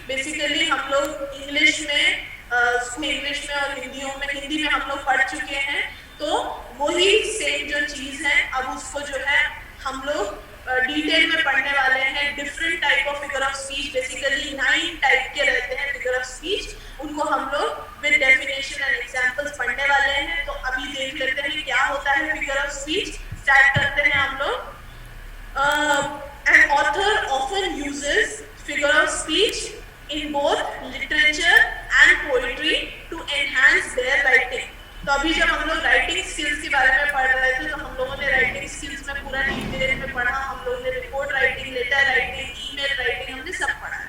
Basically हम लोग English में और हिंदी में हम लोग पढ़ चुके हैं, तो वही सेम जो चीज है अब उसको जो है हम लोग डिटेल में पढ़ने वाले हैं। Different type of figure of speech, basically 9 type के रहते हैं फिगर ऑफ स्पीच, उनको हम लोग विद डेफिनेशन एंड एग्जांपल्स पढ़ने वाले हैं। तो अभी देख लेते हैं क्या होता है फिगर ऑफ स्पीच। स्टार्ट करते हैं हम लोग। An author often uses figure of speech in both literature and poetry to enhance their writing. तो अभी जब हम लोग राइटिंग स्किल्स के बारे में पढ़ रहे थे, तो हम लोगों ने राइटिंग स्किल्स में पूरा डिटेल में पढ़ा। हम लोगों ने report writing, letter writing, email writing, हमने सब पढ़ा,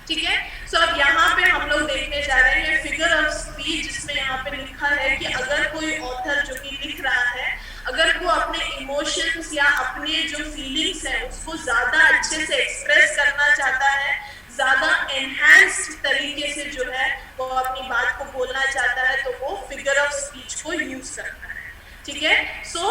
ठीक है। सो अब यहाँ पे हम लोग देखने जा रहे हैं फिगर ऑफ स्पीच, जिसमें यहाँ पे लिखा है कि अगर कोई ऑथर जो कि लिख रहा है, अगर वो अपने इमोशंस या अपने जो फीलिंग्स है उसको ज्यादा अच्छे से एक्सप्रेस करना चाहता है, ज्यादा एनहांस्ड तरीके से जो है वो अपनी बात को बोलना चाहता है, तो वो फिगर ऑफ स्पीच को यूज करता है, ठीक है। So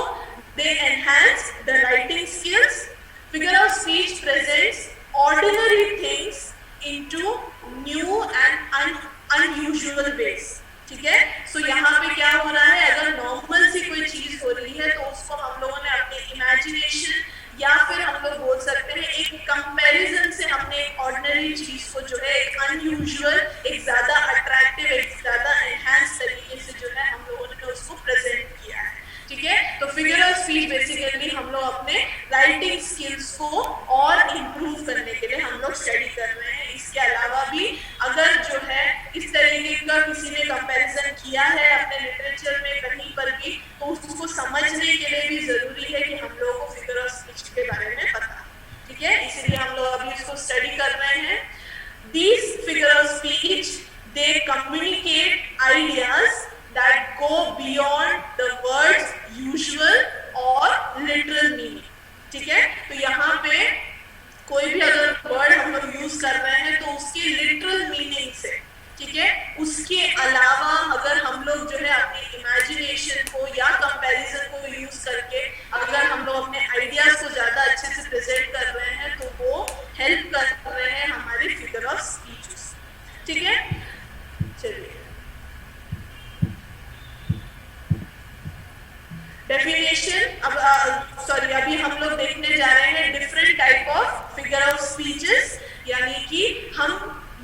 they enhance the writing skills. Figure of speech presents ordinary things into new and unusual ways, ठीक है। सो यहाँ पे क्या हो रहा है, अगर नॉर्मल सी कोई चीज हो रही है तो उसको हम लोगों ने अपने इमेजिनेशन या फिर हम लोग बोल सकते हैं एक कंपैरिजन से हमने एक ऑर्डिनरी चीज को जो है एक अनयूजुअल, एक ज्यादा अट्रैक्टिव, एक ज्यादा एनहांस तरीके से जो है हम लोगों ने उसको प्रेजेंट किया है, ठीक है। तो फिगर ऑफ स्पीच बेसिकली हम लोग अपने राइटिंग स्किल्स को और इम्प्रूव करने के लिए हम लोग स्टडी कर रहे हैं। इसके अलावा भी अगर जो है इस तरीके का किसी ने कंपैरिजन किया है अपने लिटरेचर में कहीं पर भी, तो उसको समझने के लिए भी जरूरी है कि हम लोगों को फिगर ऑफ स्पीच के बारे में पता, ठीक है। इसलिए हम लोग अभी इसको स्टडी कर रहे हैं। These figure of speech, they communicate ideas that go beyond the words usual or literal meaning, ठीक है। तो यहाँ पे कोई भी अगर वर्ड हम लोग यूज कर रहे हैं तो उसकी लिटरल मीनिंग से, ठीक है, उसके अलावा अगर हम लोग जो है अपनी इमेजिनेशन को या कंपैरिजन को यूज करके अगर हम लोग अपने आइडियाज को ज्यादा अच्छे से प्रेजेंट कर रहे हैं, तो वो हेल्प कर रहे हैं हमारे फिगर ऑफ स्पीच, ठीक है। चलिए डेफिनेशन, अभी हम लोग देखने जा रहे हैं different type of figure of speeches, यानी कि हम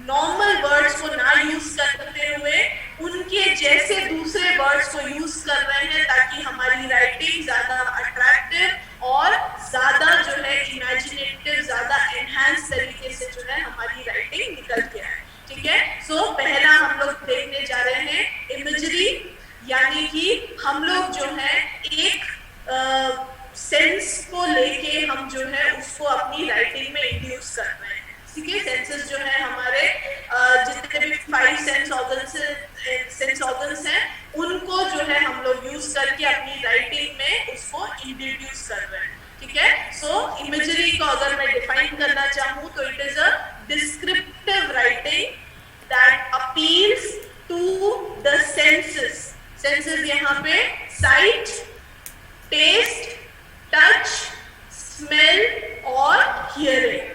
नॉर्मल वर्ड्स को ना यूज करते हुए उनके जैसे दूसरे वर्ड्स को यूज कर रहे हैं, ताकि हमारी राइटिंग ज्यादा अट्रैक्टिव और ज्यादा जो है इमेजिनेटिव, ज्यादा एनहांस तरीके से जो है हमारी राइटिंग निकल के आए, ठीक है। सो पहला हम लोग देखने जा रहे हैं इमेजरी, यानी कि हम लोग जो है एक सेंस को लेके हम जो है उसको अपनी राइटिंग में इंड्यूस कर रहे हैं, ठीक है। सेंसेस जो है हमारे जितने भी 5 सेंस ऑर्गन्स हैं, उनको जो है हम लोग यूज करके अपनी राइटिंग में उसको इंट्रोड्यूस कर रहे हैं, ठीक है। सो इमेजरी को अगर मैं डिफाइन करना चाहूँ तो it is a descriptive writing that appeals to the senses. Senses यहाँ पे साइट, टेस्ट, टच, स्मेल और हियरिंग,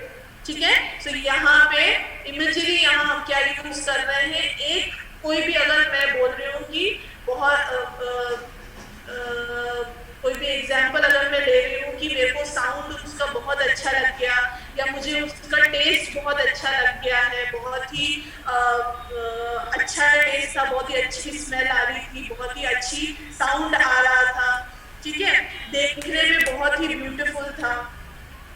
ठीक है। सो यहाँ पे इमेजरी यहाँ हम क्या यूज कर रहे हैं, एक कोई भी अगर मैं बोल रही हूँ कि बहुत कोई भी एग्जांपल अगर मैं ले रही हूँ कि मेरे को साउंड उसका बहुत अच्छा लग गया, या मुझे उसका टेस्ट बहुत अच्छा लग गया है, बहुत ही अच्छा टेस्ट था, बहुत ही अच्छी स्मेल आ रही थी, बहुत ही अच्छी साउंड आ रहा था, ठीक है, देखने में बहुत ही ब्यूटीफुल था,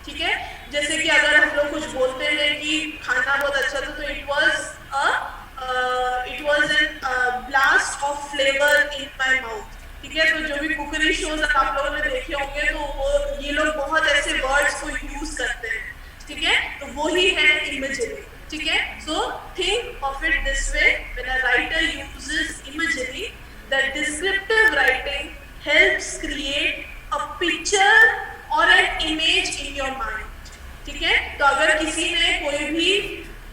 ठीक है। जैसे कि अगर हम लोग कुछ बोलते हैं कि खाना बहुत अच्छा था, तो it was an blast of flavour in my mouth, ठीक है। तो जो भी कुकरी शोज आप लोगों ने देखे होंगे, तो वो ये लोग बहुत ऐसे वर्ड्स को यूज करते हैं, ठीक है। तो वो ही है इमेजरी, ठीक है। So think of it this way, when a writer uses imagery, the descriptive writing helps create a picture or an image in your mind, ठीक है। तो अगर किसी ने कोई भी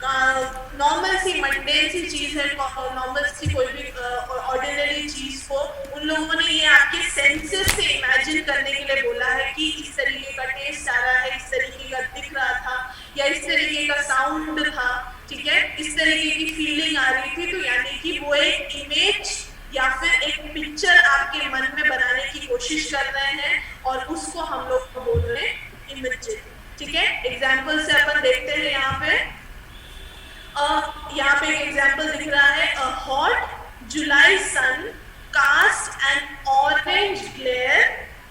नॉर्मल सी मंडेन सी चीज है, नॉर्मल सी कोई भी ऑर्डिनरी चीज को उन लोगों ने ये आपके सेंसेस से इमेजिन करने के लिए बोला है कि इस तरीके का टेस्ट आ रहा है, इस तरीके का दिख रहा था, या इस तरीके का साउंड था, ठीक है, इस तरीके की फीलिंग आ रही थी, तो यानी कि वो एक इमेज या फिर एक पिक्चर आपके मन में बनाने की कोशिश कर रहे हैं और उसको हम लोग बोल रहे हैं इमेजिंग। ठीक है, एग्जाम्पल से अपन देखते हैं यहाँ पे एक एग्जाम्पल दिख रहा है, a hot July sun cast an orange glare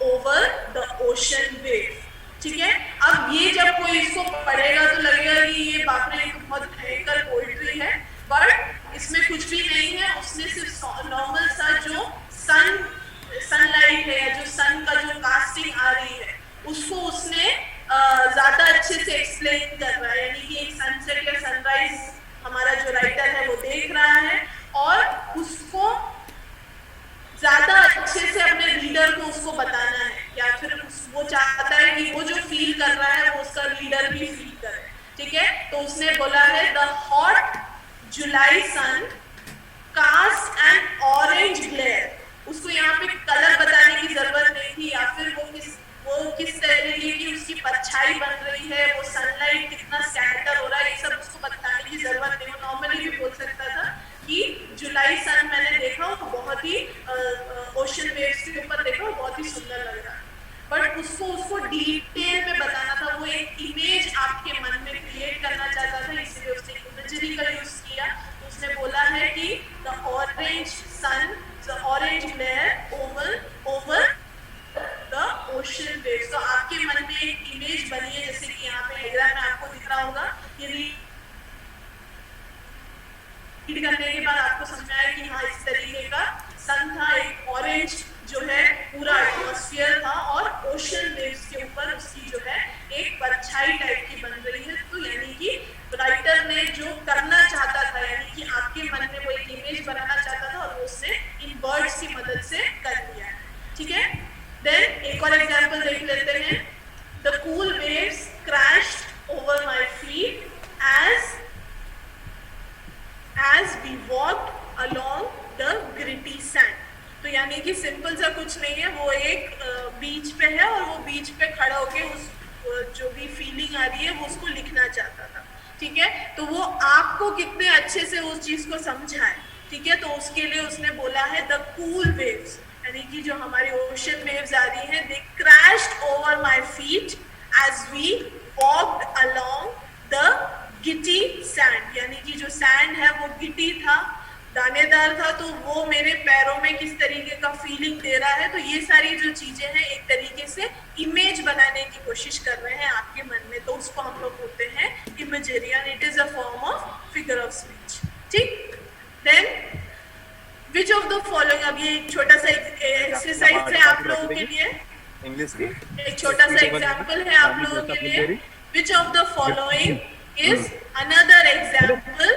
over the ocean wave. ठीक है, अब ये जब कोई इसको पढ़ेगा तो लगेगा कि ये बाप रे बहुत भयंकर पोइट्री है, बट इसमें कुछ भी नहीं है। उसने सिर्फ नॉर्मल सा जो सनलाइट है या जो सन का जो कास्टिंग आ रही है उसको उसने ज्यादा अच्छे से एक्सप्लेन कर रहा है, यानी कि एक सनसेट या सनराइज हमारा जो राइटर है वो देख रहा है और उसको ज्यादा अच्छे से अपने रीडर को उसको बताना है, या फिर वो चाहता है कि वो जो फील कर रहा है वो उसका रीडर भी फील करे। ठीक है, तो उसने बोला है the hot July sun cast an orange glare. उसको यहाँ पे कलर बताने की जरूरत नहीं थी, या फिर वो किस तरीके की उसकी परछाई बन रही है, वो सनलाइट कितना स्कैटर हो रहा है, ये सब उसको बताने की जरूरत नहीं। वो नॉर्मली भी बोल सकता था कि जुलाई सन मैंने देखा वो बहुत ही ओशन वेव्स के ऊपर देखा वो बहुत ही सुंदर लग रहा है, बट उसको डिटेल में बताना था। वो एक इमेज आपके मन में क्रिएट करना चाहता था, इसलिए उसने इमेजरी का यूज किया। तो उसने बोला है कि the orange sun, the orange glare over the ocean waves. तो आपके मन में एक इमेज बनी है, जैसे कि यहाँ पे डायग्राम में आपको दिख रहा होगा। ये रीड करने के बाद आपको समझाया कि हाँ इस तरीके का सन था, एक ऑरेंज जो है पूरा एटमॉस्फेयर था और ओशन वेव्स के ऊपर उसकी जो है एक परछाई टाइप की बन रही है। तो यानी कि राइटर ने जो करना चाहता था, यानी कि आपके मन में वो एक इमेज बनाना चाहता था और वो उसने इन वर्ड्स की मदद से कर दिया है। ठीक है, देन एक और एग्जांपल देख लेते हैं। The cool waves crashed over my feet as we walked along the gritty sand। तो यानी कि सिंपल सा कुछ नहीं है, वो एक बीच पे है और वो बीच पे खड़ा होके उस जो भी फीलिंग आ रही है वो उसको लिखना चाहता था। ठीक है, तो वो आपको कितने अच्छे से उस चीज को समझाए। ठीक है, तो उसके लिए उसने बोला है द कूल वेव्स, यानी कि जो हमारी ओशन वेव्स आ रही हैं, they crashed over my feet as we walked along the gritty sand. यानी कि जो सैंड है वो गिटी था, दानेदार था, तो वो मेरे पैरों में किस तरीके का फीलिंग दे रहा है। तो ये सारी जो चीजें हैं एक तरीके से इमेज बनाने की कोशिश कर रहे हैं आपके मन में, तो उसको हम लोग बोलते हैं imagery, and it is a form of figure of speech. ठीक, then which of the following, अब ये एक छोटा सा एक्सरसाइज है आप लोगों के लिए, इंग्लिश की एक छोटा सा एग्जाम्पल है आप लोगों के लिए। विच of the following is another example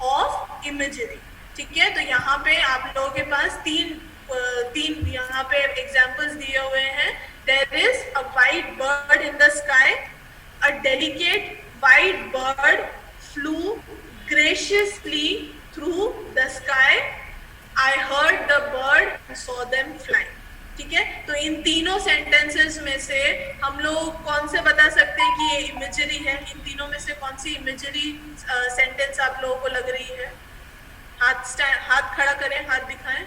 of imagery। ठीक है, तो यहाँ पे आप लोगों के पास तीन यहाँ पे एग्जाम्पल्स दिए हुए हैं। There is a white bird in the sky, a delicate white bird flew graciously through the sky, I heard the bird and saw them flying। ठीक है, तो इन तीनों सेंटेंसेस में से हम लोग कौन से बता सकते हैं कि ये इमेजरी है? इन तीनों में से कौन सी इमेजरी सेंटेंस आप लोगों को लग रही है? हाथ खड़ा करें, हाथ दिखाएं।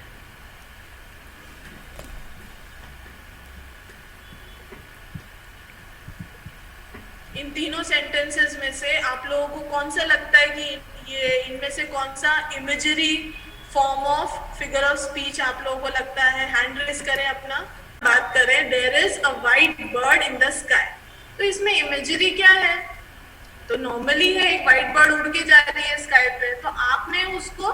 इन तीनों सेंटेंसेस में से आप लोगों को कौन सा लगता है कि ये इनमें से कौन सा imagery form of figure of speech आप लोगों को लगता है? हैंड रेस करें अपना, बात करें। There is a white bird in the sky, तो इसमें इमेजरी क्या है? तो नॉर्मली है एक वाइट बर्ड उड़ के जा रही है स्काई पे, तो आपने उसको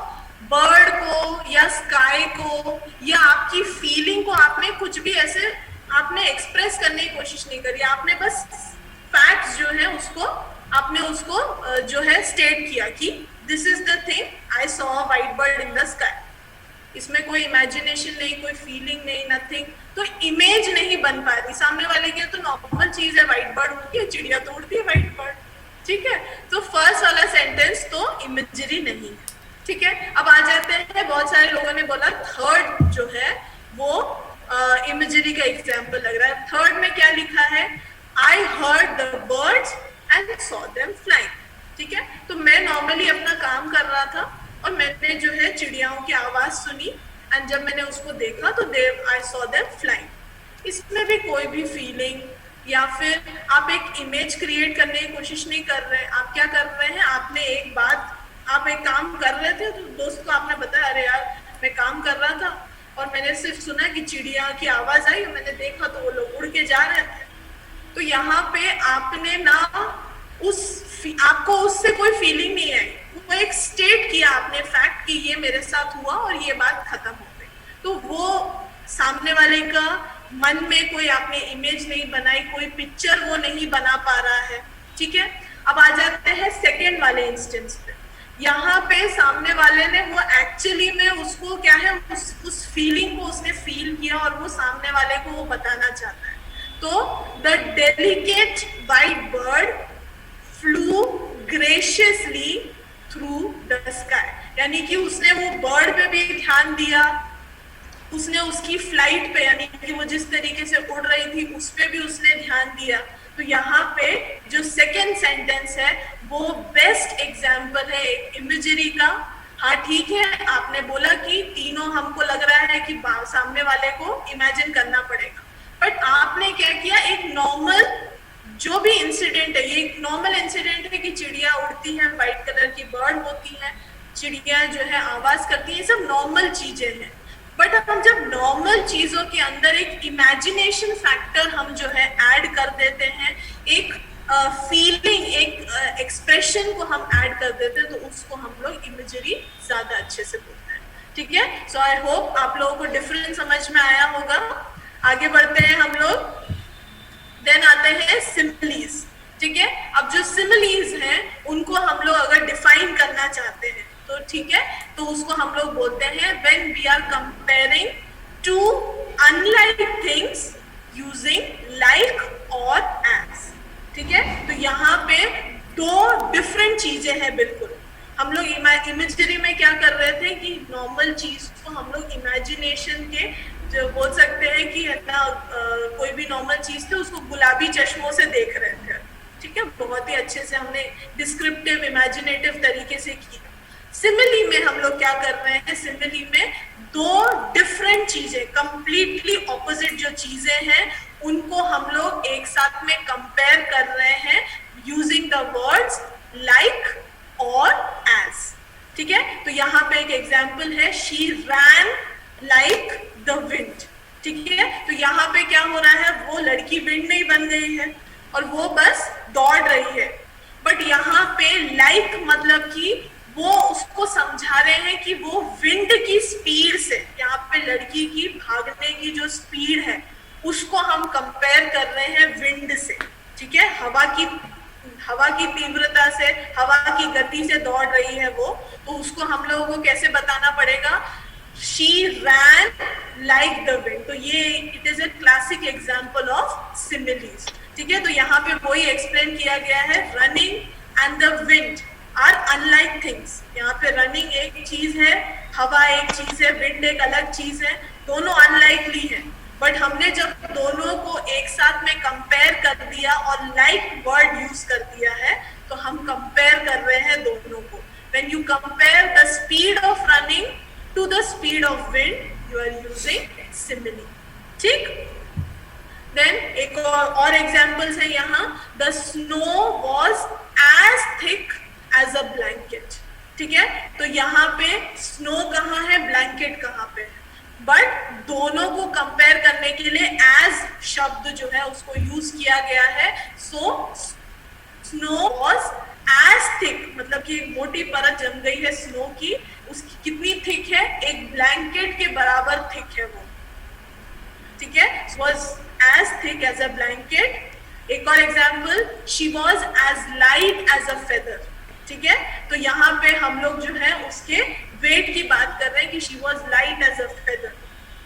बर्ड को या स्काई को या आपकी फीलिंग को आपने कुछ भी ऐसे आपने एक्सप्रेस करने की कोशिश नहीं करी, आपने बस फैक्ट्स जो है उसको आपने उसको जो है स्टेट किया कि this is the thing I saw a white bird in the sky. इसमें कोई इमेजिनेशन नहीं, कोई फीलिंग नहीं, नथिंग। तो इमेज नहीं बन पा रही सामने वाले की, तो नॉर्मल चीज है, वाइट बर्ड उड़ती है, चिड़िया तो उड़ती है, वाइट बर्ड। ठीक है, तो फर्स्ट वाला सेंटेंस तो इमेजरी नहीं है। ठीक है, अब आ जाते हैं, बहुत सारे लोगों ने बोला थर्ड जो है वो इमेजरी का एग्जाम्पल लग रहा है। थर्ड में क्या लिखा है? I heard the birds and saw them flying। ठीक है, तो तो मैं नॉर्मली अपना काम कर रहा था और मैंने जो है चिड़ियाओं की आवाज सुनी, एंड जब मैंने उसको देखा तो आई सॉ देम फ्लाइंग। इसमें भी कोई भी फीलिंग या फिर आप एक इमेज क्रिएट करने की कोशिश नहीं कर रहे हैं। आप क्या कर रहे हैं, आपने एक बात, आप एक काम कर रहे थे तो दोस्त को आपने बताया अरे यार मैं काम कर रहा था और मैंने सिर्फ सुना कि चिड़िया की आवाज आई और मैंने देखा तो वो लोग उड़ के जा रहे थे। तो यहाँ पे आपने ना आपको उससे कोई फीलिंग नहीं आई, वो एक स्टेट किया आपने फैक्ट कि ये मेरे साथ हुआ और ये बात खत्म हो गई। तो वो सामने वाले का मन में कोई आपने इमेज नहीं बनाई, कोई पिक्चर वो नहीं बना पा रहा है, ठीक है। अब आ जाते हैं सेकेंड वाले इंस्टेंस पे। यहाँ पे सामने वाले ने वो एक्चुअली में उसको क्या है, उस फीलिंग को उसने फील किया और वो सामने वाले को वो बताना चाहता है। तो the delicate white bird flu graciously through the sky, यानी कि उसने वो बर्ड पे भी ध्यान दिया, उसने उसकी फ्लाइट पे यानी कि वो जिस तरीके से उड़ रही थी उस पे भी उसने ध्यान दिया। तो यहाँ पे जो सेकेंड सेंटेंस है वो बेस्ट एग्जाम्पल है एक इमेजरी का। हाँ ठीक है, आपने बोला कि तीनों हमको लग रहा है कि सामने वाले को इमेजिन करना पड़ेगा, बट आपने क्या किया, एक नॉर्मल जो भी इंसिडेंट है, ये एक नॉर्मल इंसिडेंट है कि चिड़िया उड़ती है, व्हाइट कलर की बर्ड होती है, चिड़िया जो है आवाज करती है, ये सब नॉर्मल चीजें हैं। बट हम जब नॉर्मल चीजों के अंदर एक इमेजिनेशन फैक्टर हम जो है ऐड कर देते हैं, एक फीलिंग, एक एक्सप्रेशन को हम ऐड कर देते हैं, तो उसको हम लोग इमेजरी ज्यादा अच्छे से बोलते हैं, ठीक है। सो आई होप आप लोगों को डिफरेंस समझ में आया होगा। आगे बढ़ते हैं हम लोग। देन आते हैं सिमिलीज, ठीक है। अब जो सिमिलीज हैं उनको हम लोग अगर डिफाइन करना चाहते हैं तो ठीक है, तो उसको हम लोग बोलते हैं when we are comparing two unlike things using like और एज, ठीक है। तो यहाँ पे दो डिफरेंट चीजें हैं बिल्कुल। हम लोग इमेजरी में क्या कर रहे थे कि नॉर्मल चीज को हम लोग इमेजिनेशन के जो बोल सकते हैं कि ना कोई भी नॉर्मल चीज थी उसको गुलाबी चश्मों से देख रहे थे, ठीक है, बहुत ही अच्छे से हमने डिस्क्रिप्टिव इमेजिनेटिव तरीके से किया। सिमिली में हम लोग क्या कर रहे हैं, सिमिली में दो डिफरेंट चीजें, कंप्लीटली ऑपोजिट जो चीजें हैं उनको हम लोग एक साथ में कंपेयर कर रहे हैं यूजिंग द वर्ड्स लाइक और एज, ठीक है। तो यहाँ पे एक एग्जाम्पल है, she rain like the wind, ठीक है। तो यहाँ पे क्या हो रहा है, वो लड़की विंड नहीं बन गई है और वो बस दौड़ रही है, बट यहाँ पे लाइक मतलब कि वो उसको समझा रहे हैं कि वो विंड की स्पीड से, यहाँ पे लड़की की भागने की जो स्पीड है उसको हम कंपेयर कर रहे हैं विंड से, ठीक है। हवा की तीव्रता से, हवा की गति से दौड़ रही है वो, तो उसको हम लोगों को कैसे बताना पड़ेगा, she ran like the wind। तो ये it is a classic example of similes, ठीक है। तो यहाँ पे वही एक्सप्लेन किया गया है, running and the wind are unlike things. यहाँ पे रनिंग एक चीज है, हवा एक चीज है, विंड एक अलग चीज है, दोनों अनलाइकली है। बट हमने जब दोनों को एक साथ में कंपेयर कर दिया और लाइक वर्ड यूज कर दिया है, तो हम कंपेयर कर रहे हैं दोनों को। When you compare the speed of running to the speed of wind, you are using simile, ठीक। देन एक और एग्जाम्पल्स है यहाँ, the snow was as thick as a blanket, ठीक है। तो यहाँ पे स्नो कहाँ है, ब्लैंकेट कहाँ पे है, बट दोनों को कंपेयर करने के लिए एज शब्द जो है उसको यूज किया गया है। सो स्नो वॉज एज थिक, मतलब कि एक मोटी परत जम गई है स्नो की, उसकी कितनी थिक है, एक ब्लैंकेट के बराबर थिक है वो, ठीक है। Was as thick as a blanket. एक और example, she was as light as a feather, ठीक है। तो यहाँ पे हम लोग जो है उसके वेट की बात कर रहे हैं कि she was light as a feather,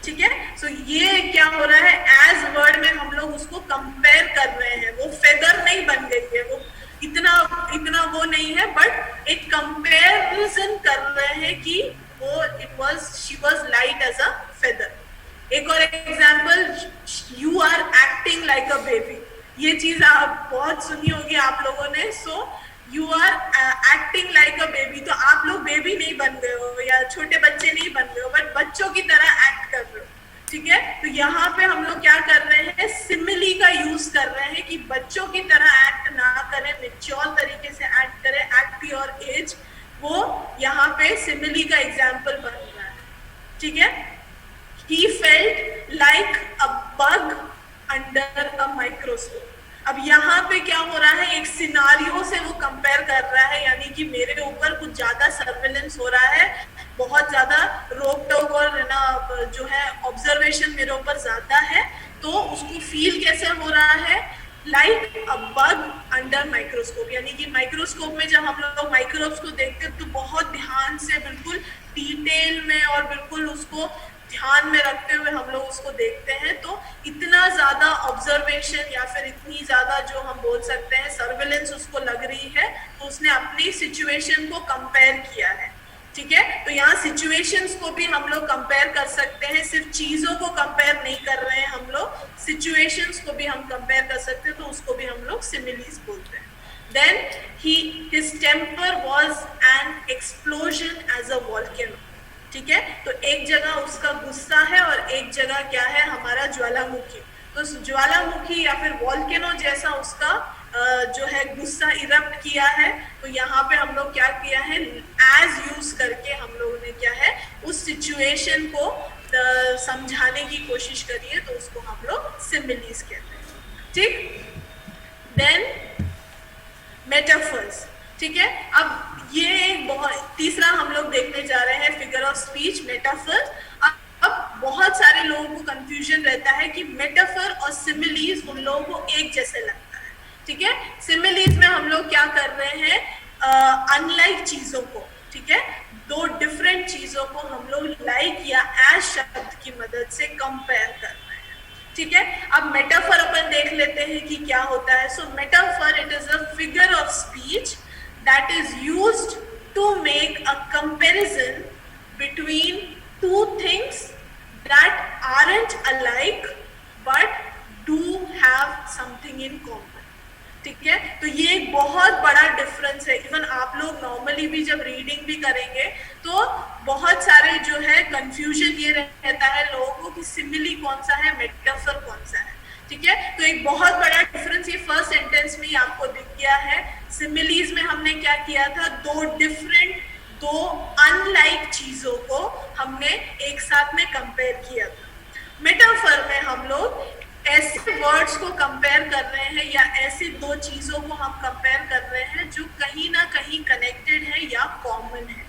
ठीक है। सो ये क्या हो रहा है, एज वर्ड में हम लोग उसको कंपेयर कर रहे हैं, वो फेदर नहीं बन गई है, वो इतना वो नहीं है, बट एक कंपैरिजन कर रहे हैं कि वो she was light as a feather. एक और example, you are acting like a baby, ये चीज आप बहुत सुनी होगी आप लोगों ने। So you are acting like a baby, तो आप लोग बेबी नहीं बन गए हो या छोटे बच्चे नहीं बन गए हो, बट बच्चों की तरह एक्ट कर रहे हो, ठीक है। तो यहाँ पे हम लोग क्या कर रहे हैं, सिमिली का यूज कर रहे हैं कि बच्चों की तरह एक्ट ना करें, मेच्योर तरीके से एक्ट करें, एक्ट योर एज, वो यहाँ पे सिमिली का एग्जाम्पल बन रहा है, ठीक है। He felt like a bug under a microscope. अब यहाँ पे क्या हो रहा है, एक सिनारियो से वो कंपेयर कर रहा है, यानी कि मेरे ऊपर कुछ ज्यादा सर्वेलेंस हो रहा है, बहुत ज्यादा रोक टोक और ना जो है ऑब्जर्वेशन मेरे ऊपर ज्यादा है, तो उसको फील कैसे हो रहा है, like a bug under microscope, यानी कि माइक्रोस्कोप में जब हम लोग माइक्रोब्स को देखते हैं तो बहुत ध्यान से, बिल्कुल डिटेल में और बिल्कुल उसको ध्यान में रखते हुए हम लोग उसको देखते हैं, तो इतना ज्यादा ऑब्जर्वेशन या फिर इतनी ज्यादा जो हम बोल सकते हैं सर्विलेंस उसको लग रही है, तो उसने अपनी सिचुएशन को कंपेयर किया है, ठीक है। तो यहाँ सिचुएशंस को भी हम लोग कंपेयर कर सकते हैं, सिर्फ चीजों को कंपेयर नहीं कर रहे हैं हम लोग, सिचुएशंस को भी हम कंपेयर कर सकते हैं, तो उसको भी हम लोग सिमिलीज बोलते हैं। Then his temper was an explosion as a volcano, ठीक है। तो एक जगह उसका गुस्सा है और एक जगह क्या है, हमारा ज्वालामुखी, तो ज्वालामुखी या फिर वॉल्केनो जैसा उसका जो है गुस्सा इरप्ट किया है, तो यहाँ पे हम लोग क्या किया है, एज यूज करके हम लोगों ने क्या है, उस सिचुएशन को समझाने की कोशिश करी है, तो उसको हम लोग सिमिलीज कहते हैं, ठीक। देन मेटाफर्स, ठीक है। अब ये एक बहुत तीसरा हम लोग देखने जा रहे हैं, फिगर ऑफ स्पीच, मेटाफर। अब बहुत सारे लोगों को कंफ्यूजन रहता है कि मेटाफर और सिमिलीज उन लोगों को एक जैसे लगता है, ठीक है। सिमिलीज में हम लोग क्या कर रहे हैं, अनलाइक चीजों को, ठीक है, दो डिफरेंट चीजों को हम लोग लाइक या एज शब्द की मदद से कंपेयर कर रहे हैं, ठीक है। अब मेटाफर अपन देख लेते हैं कि क्या होता है। So metaphor, it is a figure of speech that is used to make a comparison between two things that aren't alike but do have something in common, ठीक है। तो ये एक बहुत बड़ा डिफरेंस है, इवन आप लोग नॉर्मली भी जब रीडिंग भी करेंगे तो बहुत सारे जो है कंफ्यूजन ये रहता है लोगों को कि सिमिली कौन सा है, मेटाफर कौन सा है, ठीक है। तो एक बहुत बड़ा डिफरेंस ये फर्स्ट सेंटेंस में ही आपको दिख गया है। सिमिलीज में हमने क्या किया था, दो अनलाइक चीजों को हमने एक साथ में कंपेयर किया था। मेटाफर में हम लोग ऐसे वर्ड्स को कंपेयर कर रहे हैं या ऐसी दो चीजों को हम कंपेयर कर रहे हैं जो कहीं ना कहीं कनेक्टेड है या कॉमन है,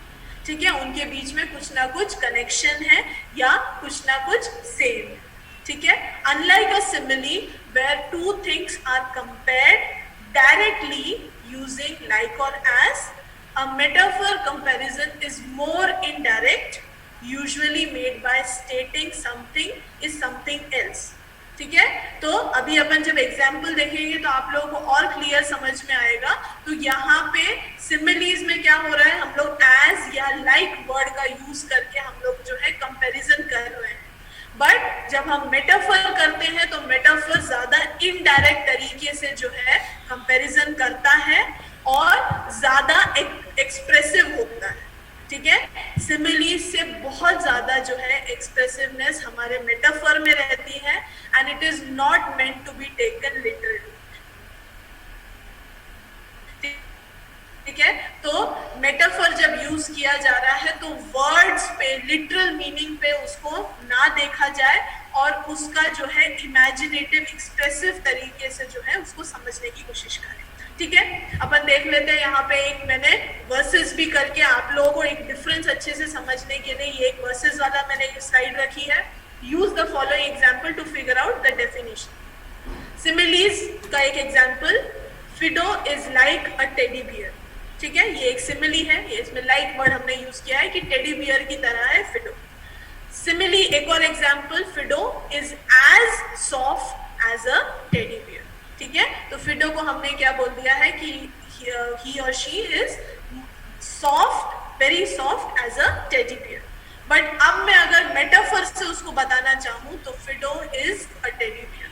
ठीक है, उनके बीच में कुछ ना कुछ कनेक्शन है या कुछ ना कुछ सेम है, ठीक है। Unlike a simile where two things are compared directly using like or as, a metaphor comparison is more indirect, usually made by stating something is something else, ठीक है। तो अभी अपन जब एग्जाम्पल देखेंगे तो आप लोगों को और क्लियर समझ में आएगा। तो यहाँ पे सिमिलीज में क्या हो रहा है, हम लोग एज या लाइक वर्ड का यूज करके हम लोग जो है कंपैरिजन कर रहे हैं, बट जब हम मेटाफर करते हैं तो मेटाफर ज्यादा इनडायरेक्ट तरीके से जो है कंपैरिजन करता है और ज्यादा एक्सप्रेसिव होता है, ठीक है। सिमिलीज से बहुत ज्यादा जो है एक्सप्रेसिवनेस हमारे मेटाफर में रहती है, and it is not meant to be taken literally, ठीक है। तो मेटाफर जब यूज किया जा रहा है तो वर्ड्स पे, लिटरल मीनिंग पे उसको ना देखा जाए और उसका जो है इमेजिनेटिव एक्सप्रेसिव तरीके से जो है उसको समझने की कोशिश करें, ठीक है। अपन देख लेते हैं यहाँ पे एक मैंने वर्सेस भी करके आप लोगों को एक डिफरेंस अच्छे से समझने के लिए ये एक वर्सेस वाला मैंने एक स्लाइड रखी है। Use the following example to figure out the definition. Similes का एक example, Fido is like a teddy bear, ठीक है, ये एक सिमिली है, ये इसमें लाइक वर्ड हमने यूज किया है कि टेडी बियर की तरह है फिडो। सिमिली एक और example, Fido is as soft as a teddy bear, ठीक है। तो फिडो को हमने क्या बोल दिया है कि ही और she is soft, very soft as a teddy bear. But अब मैं अगर मेटाफर से उसको बताना चाहूँ तो Fido is a teddy bear,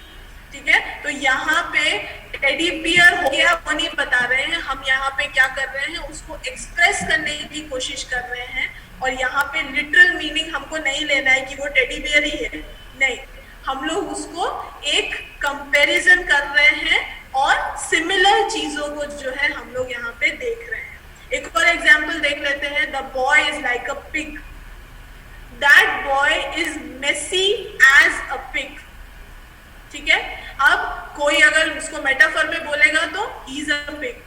ठीक है। तो यहाँ पे टेडी बियर हो गया वो नहीं बता रहे हैं, हम यहाँ पे क्या कर रहे हैं, उसको एक्सप्रेस करने की कोशिश कर रहे हैं। और यहाँ पे लिटरल मीनिंग हमको नहीं लेना है कि वो टेडी बियर ही है, नहीं, हम लोग उसको एक कंपैरिजन कर रहे हैं और सिमिलर चीजों को जो है हम लोग यहाँ पे देख रहे हैं। एक और एग्जाम्पल देख लेते हैं, the boy is like a pig, that boy is messy as a pig. ठीक है, अब कोई अगर उसको मेटाफर में बोलेगा तो ही इज अ पिग।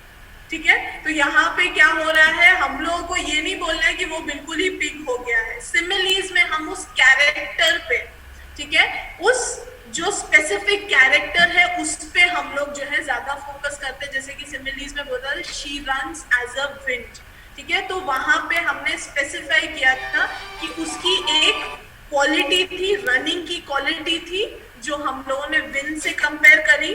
ठीक है, तो यहाँ पे क्या हो रहा है, हम लोगों को ये नहीं बोलना है कि वो बिल्कुल ही पिग हो गया है। सिमिलीज में हम उस कैरेक्टर पे, ठीक है, उस जो स्पेसिफिक कैरेक्टर है उस पे हम लोग जो है ज्यादा फोकस करते हैं। जैसे कि सिमिलीज में बोलता है she runs as a wind. ठीक है, तो वहां पे हमने स्पेसिफाई किया था कि उसकी एक क्वालिटी थी, रनिंग की क्वालिटी थी, जो हम लोगों ने विंड से कंपेयर करी।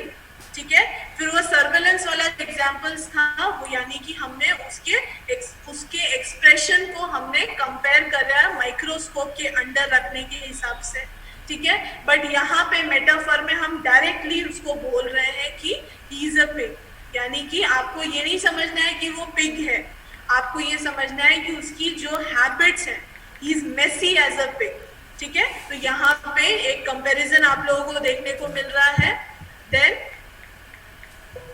ठीक है, फिर वो सर्वेलेंस वाला एग्जांपल्स था, वो यानी कि हमने उसके एक्सप्रेशन को हमने कंपेयर करा माइक्रोस्कोप के अंडर रखने के हिसाब से। ठीक है, बट यहाँ पे मेटाफर में हम डायरेक्टली उसको बोल रहे हैं कि ही इज अ पिग, यानी कि आपको ये नहीं समझना है कि वो पिग है, आपको ये समझना है कि उसकी जो हैबिट्स हैं, he is messy as a pig. ठीक है, तो यहाँ पे एक कंपैरिजन आप लोगों को देखने को मिल रहा है। देन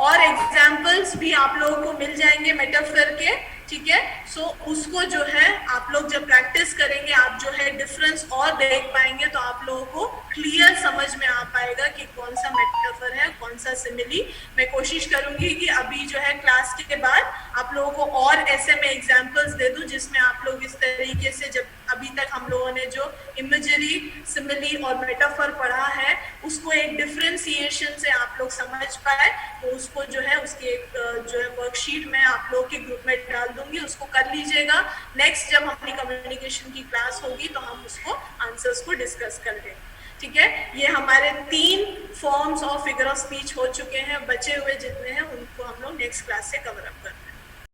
और एग्जाम्पल्स भी आप लोगों को मिल जाएंगे मेटाफर के। ठीक है, सो उसको जो है आप लोग जब प्रैक्टिस करेंगे, आप जो है डिफरेंस और देख पाएंगे, तो आप लोगों को क्लियर समझ में आ पाएगा कि कौन सा मेटाफर है, कौन सा सिमिली। मैं कोशिश करूंगी कि अभी जो है क्लास के बाद आप लोगों को और ऐसे में एग्जाम्पल्स दे दूं जिसमें आप लोग इस तरीके से, जब अभी तक हम लोगों ने जो इमेजरी, सिमिली और मेटाफर पढ़ा है उसको एक डिफरेंशिएशन से आप लोग समझ पाए, तो उसको जो है उसकी एक जो है वर्कशीट में आप लोग के ग्रुप में डाल दूंगी, उसको कर लीजिएगा। नेक्स्ट जब हमारी कम्युनिकेशन की क्लास होगी तो हम उसको आंसर्स को डिस्कस कर लेंगे। ठीक है, ये हमारे 3 forms of figure of speech हो चुके हैं, बचे हुए जितने हैं उनको हम लोग नेक्स्ट क्लास से कवर अप करते हैं।